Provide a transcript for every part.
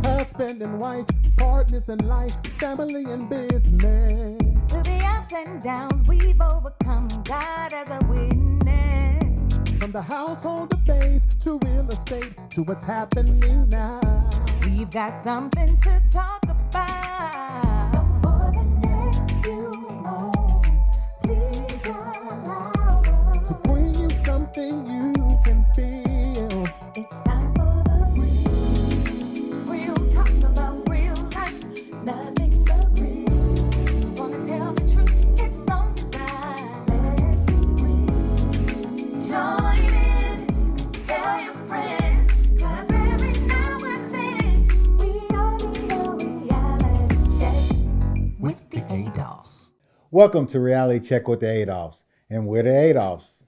husband and wife, partners in life, family and business. Through the ups and downs, we've overcome God as a witness. From the household of faith to real estate to what's happening now. We've got something to talk about. So for the next few moments, please allow us to bring you something you can feel. It's time for the real talk about real life. Nothing but real. Wanna tell the truth, it's on design. Let's be real. Join in, tell your friends, 'cause every now and then we all need a reality check with the Adolphs. Welcome to Reality Check with the Adolphs, and we're the Adolphs.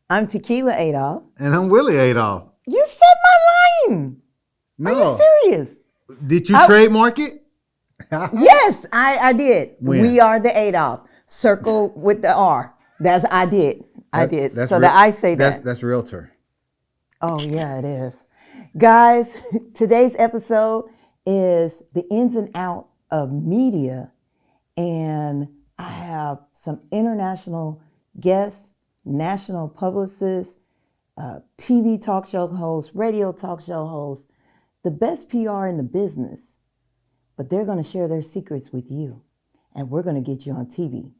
I'm Tequila Adolph. And I'm Willie Adolph. You said my line. No. Are you serious? Did you trademark it? Yes, I did. When? We are the Adolphs. Circle with the R. I did. That's so that I say that. That's realtor. Oh, yeah, it is. Guys, today's episode is the ins and out of media. And I have some international guests, national publicists, TV talk show hosts, radio talk show hosts, the best PR in the business. But they're going to share their secrets with you. And we're going to get you on TV.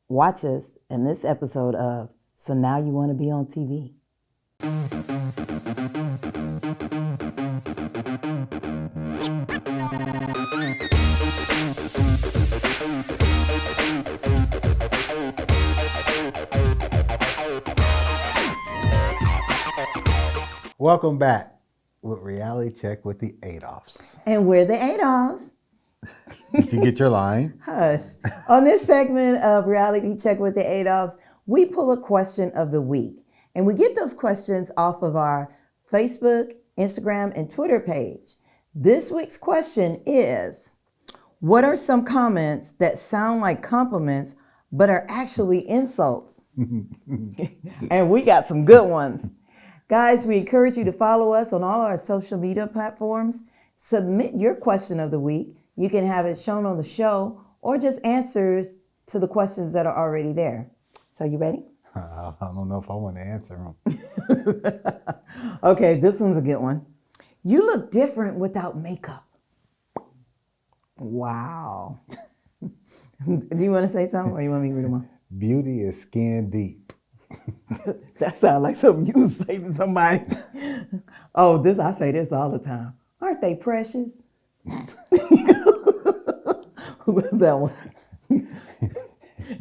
Watch us in this episode of So Now You Want to Be on TV. Welcome back with Reality Check with the Adolphs. And we're the Adolphs. Did you get your line? Hush. On this segment of Reality Check with the Adolphs, we pull a question of the week. And we get those questions off of our Facebook, Instagram, and Twitter page. This week's question is, what are some comments that sound like compliments but are actually insults? And we got some good ones. Guys, we encourage you to follow us on all our social media platforms. Submit your question of the week. You can have it shown on the show or just answers to the questions that are already there. So you ready? I don't know if I want to answer them. Okay, this one's a good one. You look different without makeup. Wow. Do you want to say something or you want me to read them all? Beauty is skin deep. That sounds like something you would say to somebody. Oh, I say this all the time. Aren't they precious? What's that one?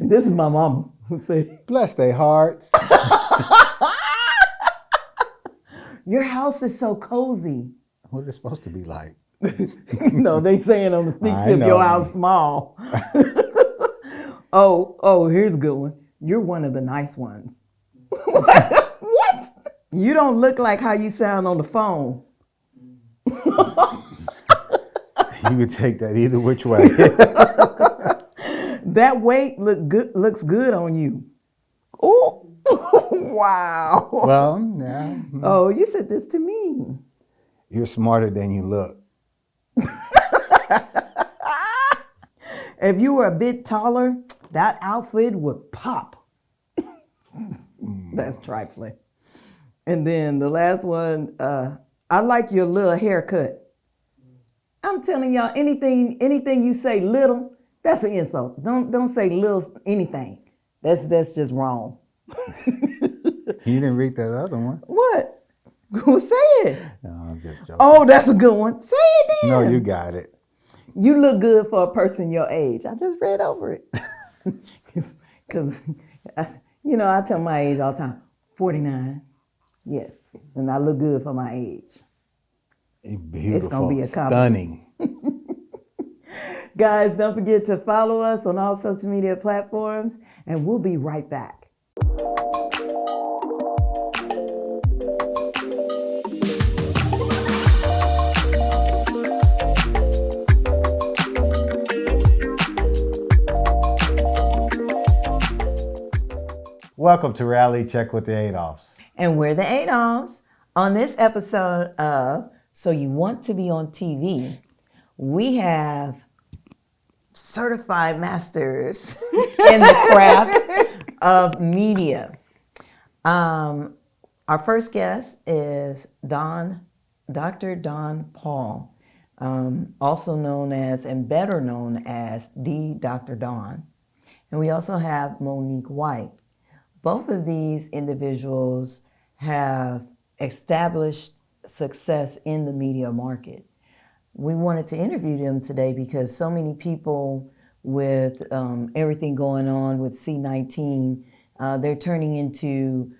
This is my mama who said, Bless their hearts. your house is so cozy. What is it supposed to be like? No, they saying on the sneak I tip, know. your house small. Oh, here's a good one. You're one of the nice ones. What? You don't look like how you sound on the phone. You could take that either which way. That weight looks good on you. Oh, wow. Well, yeah. Oh, you said this to me. You're smarter than you look. If you were a bit taller, that outfit would pop. That's trifling. And then the last one, I like your little haircut. I'm telling y'all, anything you say little, that's an insult. Don't say little anything. That's just wrong. You didn't read that other one. What? Go say it. No, I'm just joking. Oh, that's a good one. Say it then. No, you got it. You look good for a person your age. I just read over it. Because, I tell my age all the time, 49. Yes. And I look good for my age. Beautiful, It's going to be a compliment. stunning. Guys, don't forget to follow us on all social media platforms, and we'll be right back. Welcome to Reality Check with the Adolphs. And we're the Adolphs. On this episode of So you want to be on TV. We have certified masters in the craft of media. Our first guest is Dr. Don Paul, also known as and better known as the Dr. Don. And we also have Monique White. Both of these individuals have established success in the media market. We wanted to interview them today because so many people with everything going on with C19, they're turning into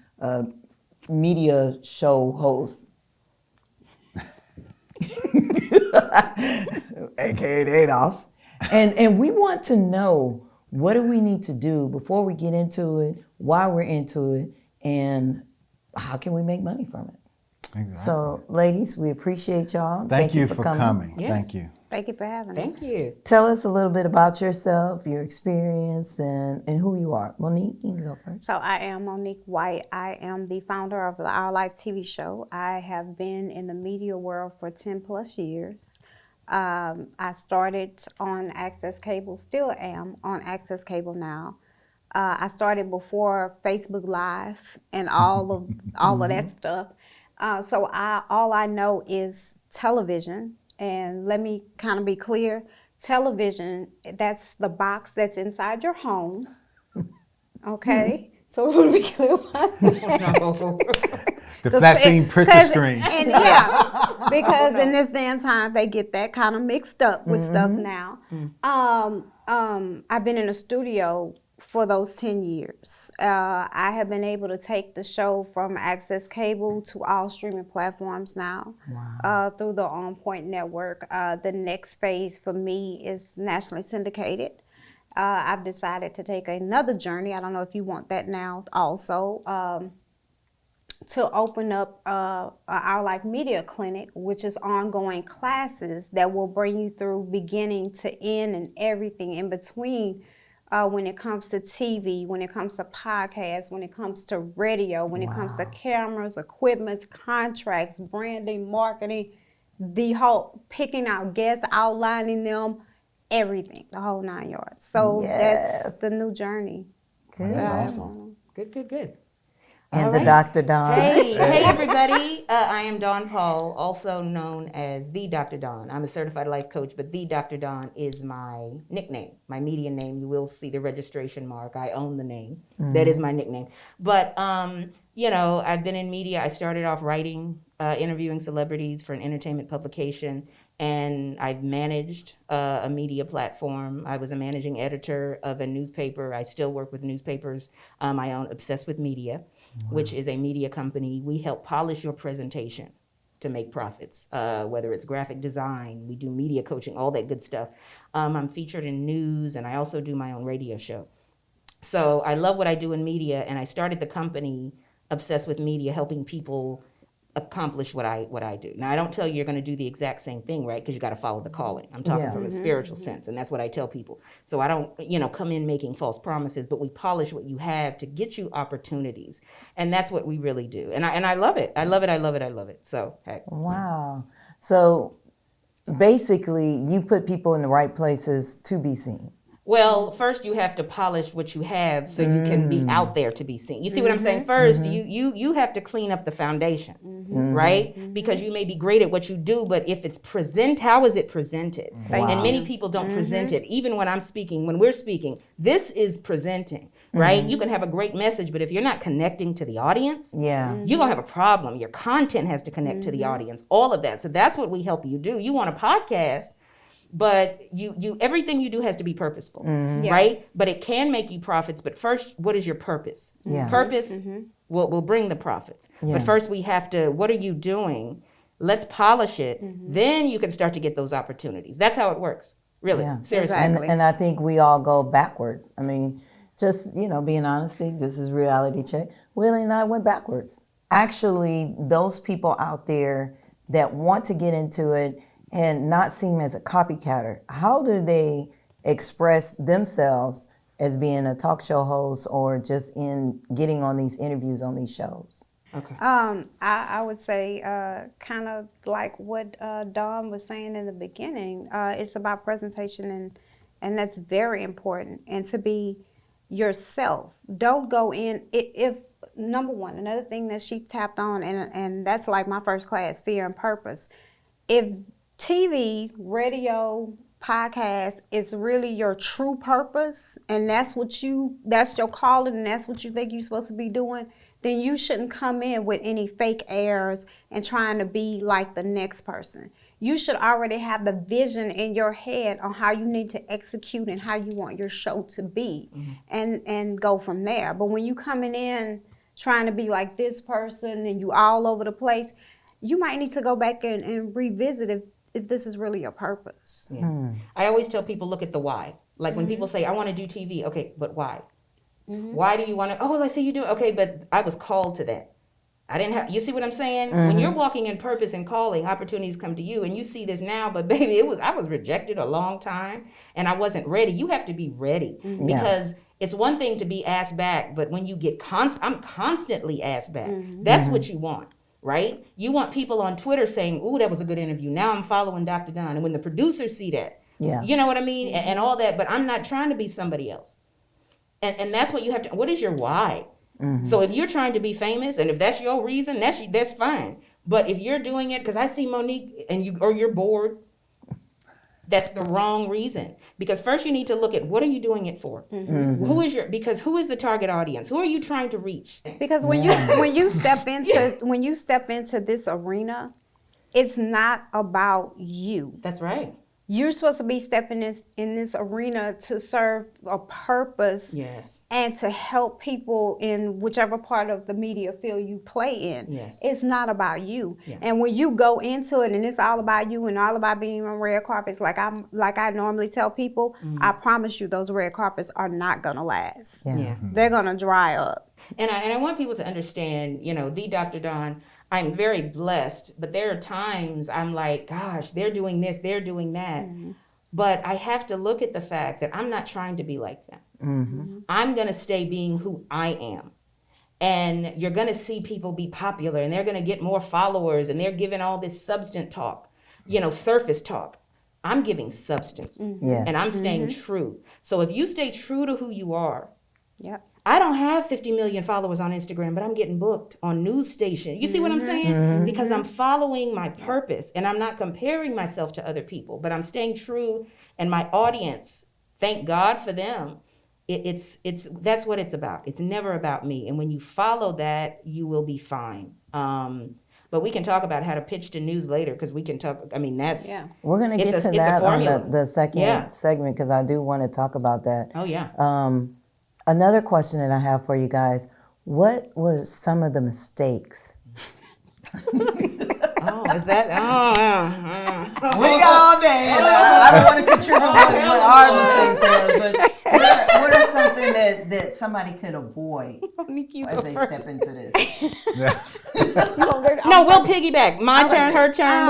media show hosts. AKA the Adolphs. And we want to know, what do we need to do before we get into it, why we're into it, and how can we make money from it? Exactly. So, ladies, we appreciate y'all. Thank you for coming. Yes. Thank you. Thank you for having us. Thank you. Tell us a little bit about yourself, your experience, and who you are. Monique, you can go first. So I am Monique White. I am the founder of the Our Life TV show. I have been in the media world for 10 plus years. I started on Access Cable, still am on Access Cable now. I started before Facebook Live and all of that stuff. So all I know is television. And let me kind of be clear, television, that's the box that's inside your home. Okay? So we'll be clear about that. The flat screen printer screen. And yeah, because in this day and time, they get that kind of mixed up with stuff now. I've been in a studio for those 10 years. I have been able to take the show from Access Cable to all streaming platforms now. Wow. Through the OnPoint network. The next phase for me is nationally syndicated. I've decided to take another journey. I don't know if you want that now also. To open up Our Life Media Clinic, which is ongoing classes that will bring you through beginning to end and everything in between. When it comes to TV, when it comes to podcasts, when it comes to radio, when it comes to cameras, equipment, contracts, branding, marketing, the whole picking out guests, outlining them, everything, the whole 9 yards. So that's the new journey. Good. That's awesome. Good. And All the right. Dr. Don. Hey everybody. I am Dawn Paul, also known as the Dr. Don. I'm a certified life coach, but the Dr. Don is my nickname, my media name. You will see the registration mark. I own the name. That is my nickname. But, I've been in media. I started off writing, interviewing celebrities for an entertainment publication, and I've managed a media platform. I was a managing editor of a newspaper. I still work with newspapers. I own Obsessed with Media, which is a media company. We help polish your presentation to make profits, whether it's graphic design, we do media coaching, all that good stuff. I'm featured in news, and I also do my own radio show. So I love what I do in media, and I started the company Obsessed with Media, helping people accomplish what I do. Now, I don't tell you you're going to do the exact same thing, right? Because you got to follow the calling. I'm talking from a spiritual sense, and that's what I tell people. So I don't, come in making false promises, but we polish what you have to get you opportunities, and that's what we really do. And I love it. I love it. So heck. Wow. So basically, you put people in the right places to be seen. Well, first you have to polish what you have so you can be out there to be seen. You see what I'm saying? First, you have to clean up the foundation, right? Because you may be great at what you do, but if it's how is it presented? And many people don't present it. Even when we're speaking, this is presenting, right? You can have a great message, but if you're not connecting to the audience, you're gonna have a problem. Your content has to connect to the audience, all of that. So that's what we help you do. You want a podcast, but you everything you do has to be purposeful, right? But it can make you profits. But first, what is your purpose? Purpose will bring the profits. But first, we have to, what are you doing? Let's polish it. Then you can start to get those opportunities. That's how it works, really. Seriously. And I think we all go backwards. I mean, just, being honest, this is reality check. Willie and I went backwards. Actually, those people out there that want to get into it and not seem as a copycatter, how do they express themselves as being a talk show host or just in getting on these interviews on these shows? Okay. I would say kind of like what Dawn was saying in the beginning. It's about presentation, and that's very important. And to be yourself. Don't go in if number one. Another thing that she tapped on, and that's like my first class, fear and purpose. If TV, radio, podcast is really your true purpose, and that's your calling, and that's what you think you're supposed to be doing, then you shouldn't come in with any fake airs and trying to be like the next person. You should already have the vision in your head on how you need to execute and how you want your show to be, and go from there. But when you coming in trying to be like this person and you all over the place, you might need to go back and revisit if this is really your purpose. Yeah. I always tell people, look at the why. Like when people say, I want to do TV, okay, but why? Why do you want to? Oh, let's say you do. Okay, but I was called to that. I didn't have. You see what I'm saying? When you're walking in purpose and calling, opportunities come to you, and you see this now. But baby, I was rejected a long time, and I wasn't ready. You have to be ready because it's one thing to be asked back, but when you get I'm constantly asked back. That's what you want, right? You want people on Twitter saying, "Ooh, that was a good interview. Now I'm following Dr. Don," and when the producers see that, you know what I mean, and all that. But I'm not trying to be somebody else. And that's what you have to, what is your why? So if you're trying to be famous, and if that's your reason, that's fine. But if you're doing it, because I see Monique and you're bored, that's the wrong reason. Because first you need to look at what are you doing it for? Who is the target audience? Who are you trying to reach? Because when you step into this arena, it's not about you. That's right. You're supposed to be stepping in this arena to serve a purpose, and to help people in whichever part of the media field you play in. It's not about you. And when you go into it and it's all about you and all about being on red carpets, like I normally tell people, I promise you those red carpets are not gonna last. They're gonna dry up. And I want people to understand, the Dr. Don, I'm very blessed, but there are times I'm like, gosh, they're doing this, they're doing that. But I have to look at the fact that I'm not trying to be like them. I'm going to stay being who I am. And you're going to see people be popular, and they're going to get more followers, and they're giving all this substance talk, surface talk. I'm giving substance, and I'm staying true. So if you stay true to who you are, I don't have 50 million followers on Instagram, but I'm getting booked on news station. You see what I'm saying? Because I'm following my purpose, and I'm not comparing myself to other people, but I'm staying true. And my audience, thank God for them. That's what it's about. It's never about me. And when you follow that, you will be fine. But we can talk about how to pitch to news later, because we can talk. I mean, that's we're gonna get to that on the second segment, because I do want to talk about that. Oh yeah. Another question that I have for you guys: what were some of the mistakes? Is that? We got all day. I don't want to contribute what our mistakes are, but what are something that somebody could avoid as they step into this? No, we'll piggyback. My turn, her turn.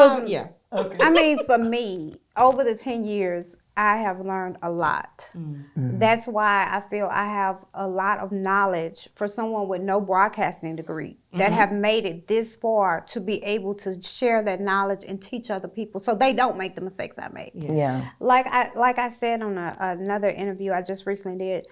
Okay. I mean, for me, over the 10 years, I have learned a lot. That's why I feel I have a lot of knowledge for someone with no broadcasting degree that have made it this far to be able to share that knowledge and teach other people so they don't make the mistakes I made. Like I said on another interview I just recently did,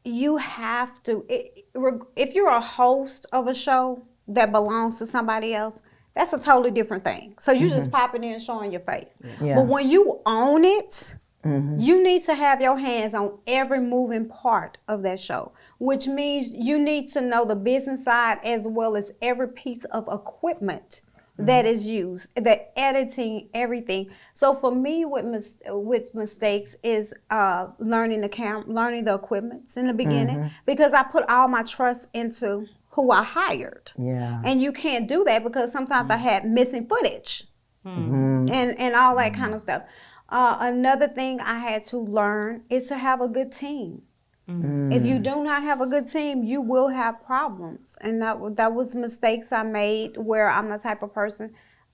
you have to, if you're a host of a show that belongs to somebody else, that's a totally different thing. So you just popping in, showing your face. But when you own it, you need to have your hands on every moving part of that show, which means you need to know the business side as well as every piece of equipment that is used, the editing, everything. So for me, with mistakes is learning the equipments in the beginning, because I put all my trust into who I hired. And you can't do that because sometimes I had missing footage and all that kind of stuff. Another thing I had to learn is to have a good team. If you do not have a good team, you will have problems. And that was mistakes I made, where I'm the type of person,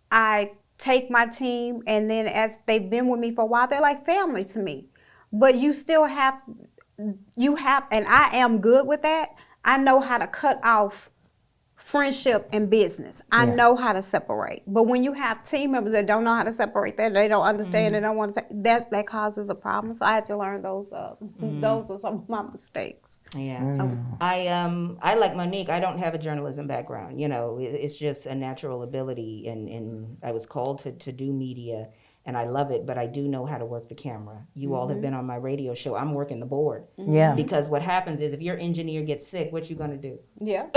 I take my team, and then as they've been with me for a while, they're like family to me. But you still have, and I am good with that. I know how to cut off friendship and business. I know how to separate. But when you have team members that don't know how to separate that, they don't understand, they don't want to, that causes a problem. So I had to learn those. Those are some of my mistakes. Yeah. I like Monique, I don't have a journalism background. You know, it's just a natural ability, and I was called to do media, and I love it, but I do know how to work the camera. You all have been on my radio show. I'm working the board. Yeah. Because what happens is if your engineer gets sick, what you gonna do? Yeah.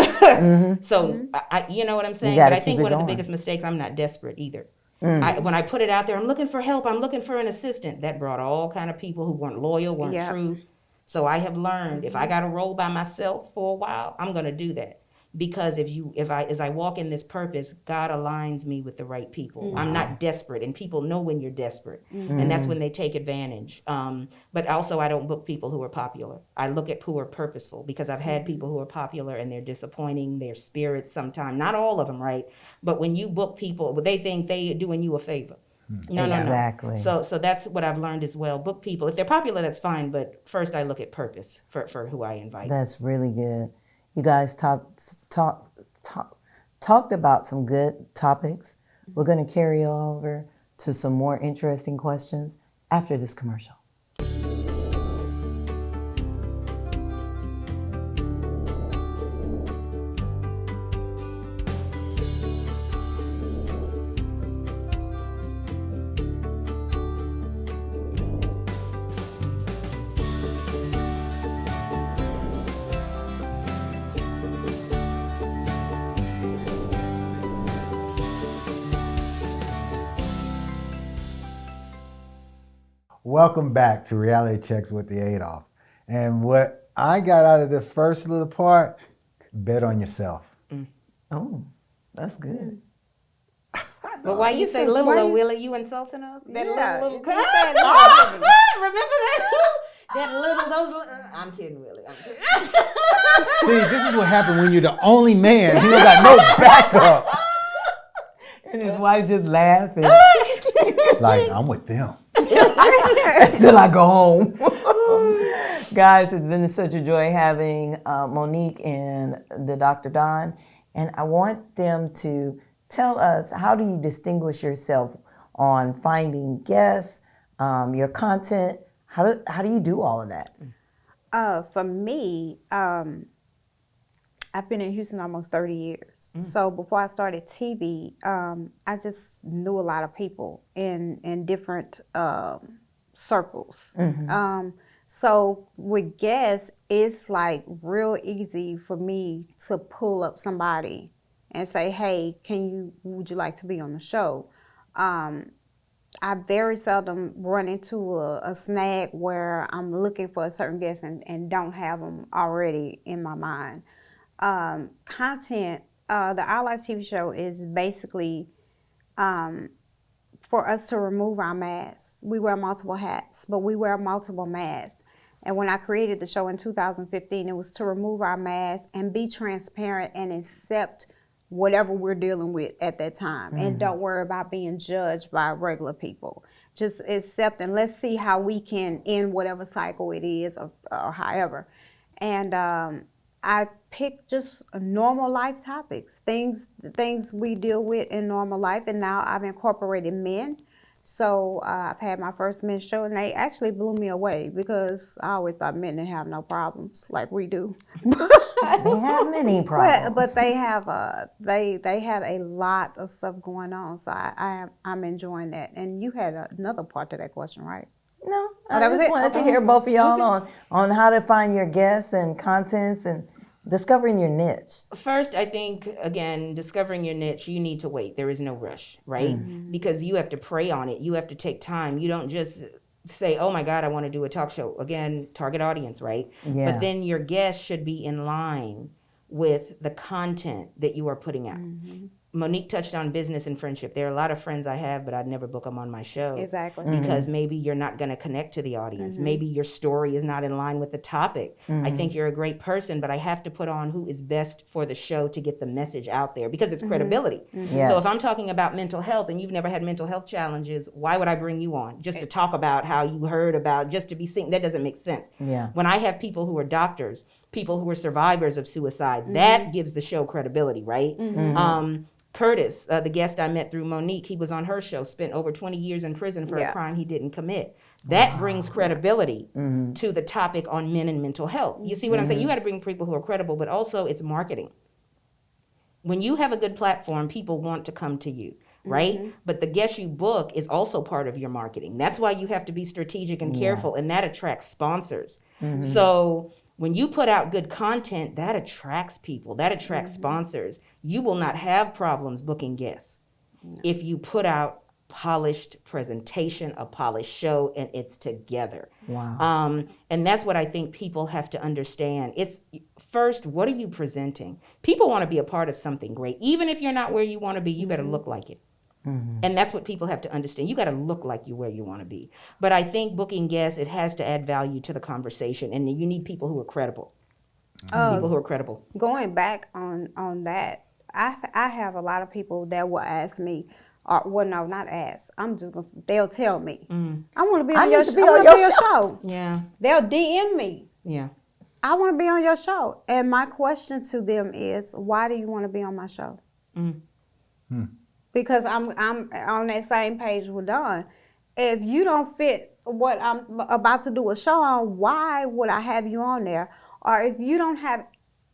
So, I, you know what I'm saying? gotta But I think keep it one of the going. biggest mistakes, I'm not desperate either. When I put it out there, I'm looking for help, I'm looking for an assistant. That brought all kind of people who weren't loyal, weren't true. So I have learned if I got to roll by myself for a while, I'm going to do that. Because as I walk in this purpose, God aligns me with the right people. I'm not desperate, and people know when you're desperate, and that's when they take advantage. But also, I don't book people who are popular. I look at who are purposeful, because I've had people who are popular and they're disappointing. Their spirits sometimes, not all of them, right? But when you book people, they think they're doing you a favor. No. Exactly. So that's what I've learned as well. Book people. If they're popular, that's fine. But first, I look at purpose for who I invite. That's really good. You guys talked about some good topics. We're going to carry over to some more interesting questions after this commercial. Welcome back to Reality Checks with the Adolph. And what I got out of the first little part, bet on yourself. Oh, that's good. But why you say little, or Willie? You insulting us? That little. You said little. Remember that? That little, those little. I'm kidding, Willie. I'm kidding. See, this is what happened when you're the only man. He don't got no backup. And his wife just laughing Like, I'm with them. until I go home. Guys, it's been such a joy having Monique and the Dr. Don. And I want them to tell us, how do you distinguish yourself on finding guests, your content? How do you do all of that? For me, I've been in Houston almost 30 years. So before I started TV, I just knew a lot of people in different circles. So with guests, it's like real easy for me to pull up somebody and say, hey, would you like to be on the show? I very seldom run into a snag where I'm looking for a certain guest and don't have them already in my mind. Content, the Our Life TV show is basically for us to remove our masks. We wear multiple hats, but we wear multiple masks. And when I created the show in 2015, it was to remove our masks and be transparent and accept whatever we're dealing with at that time. And don't worry about being judged by regular people. Just accept, and let's see how we can end whatever cycle it is or however. And I picked just normal life topics, things we deal with in normal life, and now I've incorporated men. So I've had my first men's show, and they actually blew me away because I always thought men didn't have no problems like we do. They have many problems. But they have they had a lot of stuff going on, so I'm enjoying that. And you had another part to that question, right? No, I that was just it? wanted to Okay. hear both of y'all on how to find your guests and contents and discovering your niche. First, I think, again, discovering your niche, you need to wait. There is no rush, right? Because you have to pray on it. You have to take time. You don't just say, oh my God, I want to do a talk show. Again, target audience, right? Yeah. But then your guests should be in line with the content that you are putting out. Monique touched on business and friendship. There are a lot of friends I have, but I'd never book them on my show. Exactly. Because maybe you're not going to connect to the audience. Maybe your story is not in line with the topic. I think you're a great person, but I have to put on who is best for the show to get the message out there because it's credibility. Yes. So if I'm talking about mental health and you've never had mental health challenges, why would I bring you on? Just to talk about how you heard about, just to be seen? That doesn't make sense. Yeah. When I have people who are doctors, people who are survivors of suicide, that gives the show credibility, right? Curtis, the guest I met through Monique, he was on her show, spent over 20 years in prison for a crime he didn't commit. That brings credibility to the topic on men and mental health. You see what I'm saying? You got to bring people who are credible, but also it's marketing. When you have a good platform, people want to come to you, right? But the guest you book is also part of your marketing. That's why you have to be strategic and careful, and that attracts sponsors. So when you put out good content, that attracts people, that attracts sponsors. You will not have problems booking guests if you put out polished presentation, a polished show, and it's together. Wow. And that's what I think people have to understand. It's first, what are you presenting? People want to be a part of something great. Even if you're not where you want to be, you better look like it. And that's what people have to understand. You got to look like you're where you want to be. But I think booking guests, it has to add value to the conversation. And you need people who are credible. People who are credible. Going back on that, I have a lot of people that will ask me, well, no, not ask. I'm just gonna. They'll tell me, I want to be on your show. Yeah. They'll DM me. Yeah. I want to be on your show. And my question to them is, why do you want to be on my show? Because I'm on that same page with Dawn. If you don't fit what I'm about to do a show on, why would I have you on there? Or if you don't have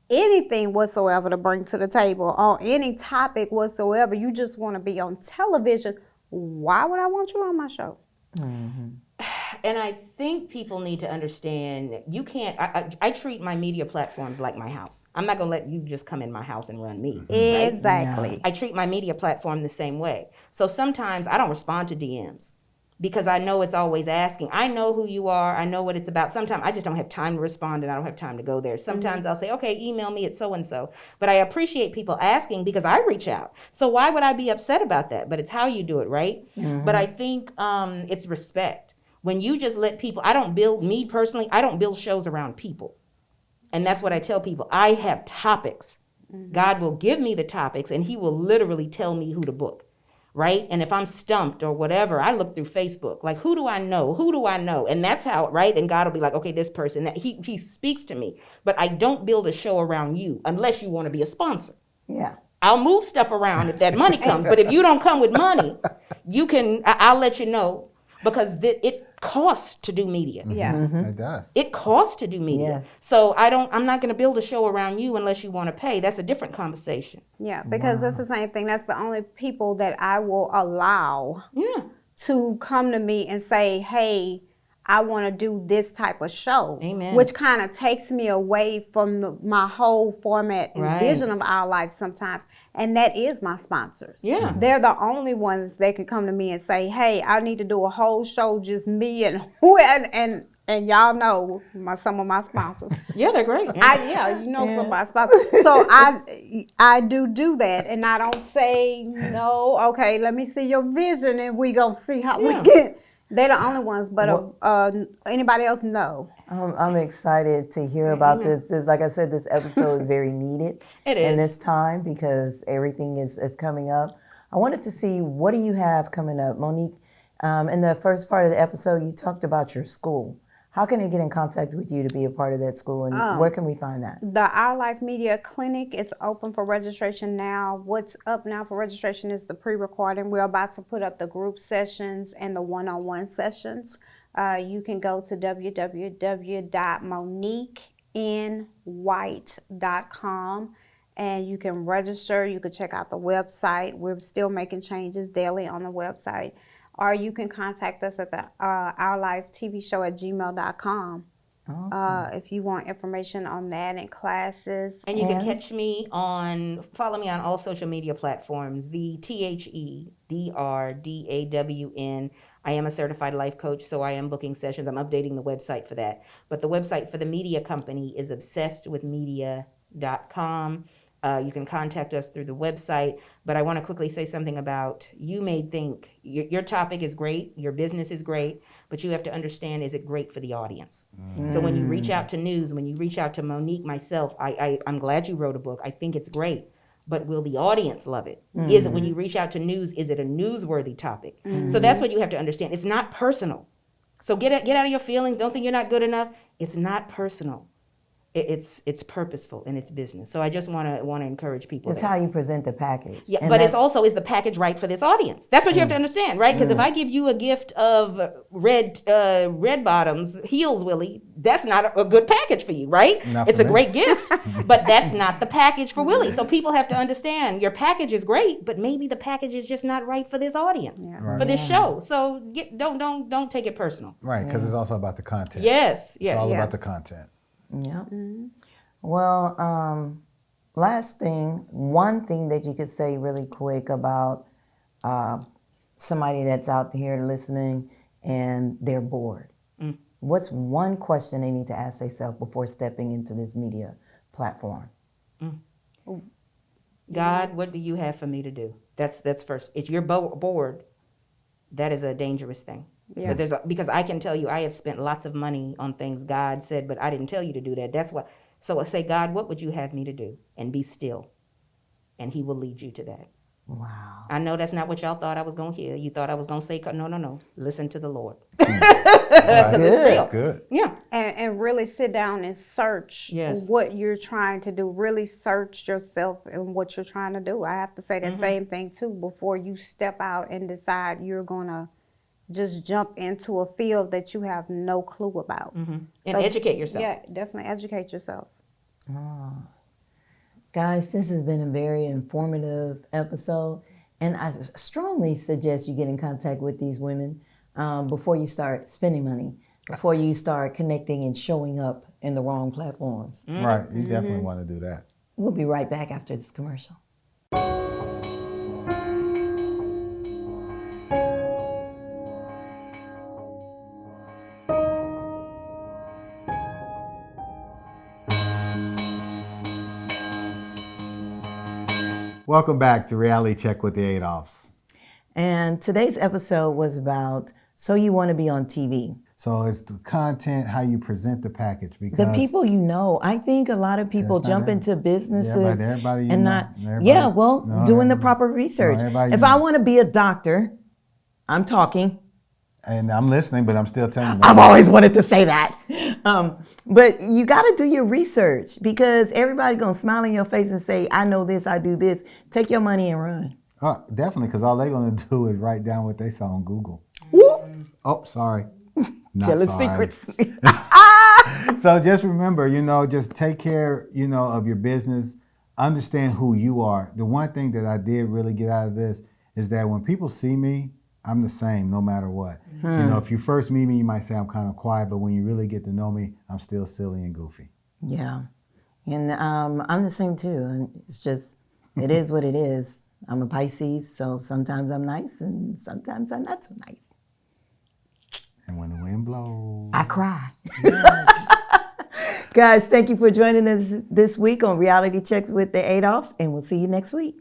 anything whatsoever to bring to the table on any topic whatsoever, you just want to be on television, why would I want you on my show? And I think people need to understand, you can't, I treat my media platforms like my house. I'm not going to let you just come in my house and run me. Exactly. Right? I treat my media platform the same way. So sometimes I don't respond to DMs because I know it's always asking. I know who you are. I know what it's about. Sometimes I just don't have time to respond and I don't have time to go there. Sometimes I'll say, okay, email me at so-and-so. But I appreciate people asking because I reach out. So why would I be upset about that? But it's how you do it, right? But I think it's respect. When you just let people, I don't build shows around people. And that's what I tell people. I have topics. God will give me the topics and he will literally tell me who to book, right? And if I'm stumped or whatever, I look through Facebook, like, who do I know? Who do I know? And that's how, right? And God will be like, okay, this person, that he speaks to me. But I don't build a show around you unless you want to be a sponsor. Yeah. I'll move stuff around if that money comes. But if you don't come with money, I'll let you know because it costs to do media. It does. It costs to do media. Yes. So I'm not going to build a show around you unless you want to pay. That's a different conversation. Yeah, because that's the same thing. That's the only people that I will allow to come to me and say, hey, I want to do this type of show. Amen. Which kind of takes me away from my whole format and vision of our life sometimes. And that is my sponsors. Yeah. They're the only ones that can come to me and say, hey, I need to do a whole show, just me and y'all know some of my sponsors. Yeah, they're great. Some of my sponsors. So I do that, and I don't say no. Okay, let me see your vision, and we gonna see how we get. They're the only ones, but anybody else, no. I'm excited to hear about this. Like I said, this episode is very needed in this time because everything is coming up. I wanted to see, what do you have coming up? Monique, in the first part of the episode, you talked about your school. How can they get in contact with you to be a part of that school, and where can we find that? The Our Life Media Clinic is open for registration now. What's up now for registration is the pre-recording. We're about to put up the group sessions and the one-on-one sessions. You can go to www.moniquenwhite.com and you can register. You can check out the website. We're still making changes daily on the website. Or you can contact us at the ourlifetvshow@gmail.com. Awesome. If you want information on that and classes. And you can catch me follow me on all social media platforms, the THEDRDAWN. I am a certified life coach, so I am booking sessions. I'm updating the website for that. But the website for the media company is obsessedwithmedia.com. You can contact us through the website. But I want to quickly say something about, you may think your topic is great, your business is great, but you have to understand, is it great for the audience? So when you reach out to news, when you reach out to Monique, myself, I'm glad you wrote a book. I think it's great. But will the audience love it? Is it, when you reach out to news, is it a newsworthy topic? So that's what you have to understand. It's not personal. So get out of your feelings. Don't think you're not good enough. It's not personal. It's purposeful and it's business. So I just want to encourage people. It's how you present the package. Yeah, And but it's that's- also, is the package right for this audience? That's what you have to understand, right? Because if I give you a gift of red bottoms, heels, Willie, that's not a good package for you, right? Not It's for a me. great gift, but that's not the package for Willie. So people have to understand, your package is great, but maybe the package is just not right for this audience, for this show. So don't take it personal. Right, because it's also about the content. Yes, It's all yes. about the content. Yeah. Well, last thing, one thing that you could say really quick about somebody that's out here listening and they're bored. What's one question they need to ask themselves before stepping into this media platform? God, what do you have for me to do? That's first. If you're bored, that is a dangerous thing. Yeah. But because I can tell you, I have spent lots of money on things God said, but I didn't tell you to do that. That's what. So I say, God, what would you have me to do? And be still, and He will lead you to that. Wow. I know that's not what y'all thought I was gonna hear. You thought I was gonna say, no. Listen to the Lord. Right. Because it's real. That's good. Yeah. And really sit down and search Yes. what you're trying to do. Really search yourself and what you're trying to do. I have to say that same thing too before you step out and decide you're gonna just jump into a field that you have no clue about. And So, educate yourself. Yeah, definitely educate yourself. Guys, this has been a very informative episode, and I strongly suggest you get in contact with these women before you start spending money, before you start connecting and showing up in the wrong platforms. Right, you definitely want to do that. We'll be right back after this commercial. Welcome back to Reality Check with the Adolphs. And today's episode was about So You Want to Be on TV. So it's the content, how you present the package. Because The people you know, I think a lot of people That's not jump it. into businesses Yeah, but everybody you and know. not, Everybody- yeah, well, no, doing the everybody- proper research. everybody If you I know. want to be a doctor, I'm talking. and I'm listening, but I'm still telling you. I've always wanted to say that. But you got to do your research because everybody's going to smile in your face and say, I know this, I do this. Take your money and run. Definitely, because all they're going to do is write down what they saw on Google. Whoop. Oh, sorry. Not Telling sorry. secrets. So just remember, just take care, of your business. Understand who you are. The one thing that I did really get out of this is that when people see me, I'm the same no matter what. If you first meet me, you might say I'm kind of quiet, but when you really get to know me, I'm still silly and goofy. Yeah. And I'm the same too. And it's just, it is what it is. I'm a Pisces, so sometimes I'm nice and sometimes I'm not so nice. And when the wind blows, I cry. Guys, thank you for joining us this week on Reality Checks with the Adolphs, and we'll see you next week.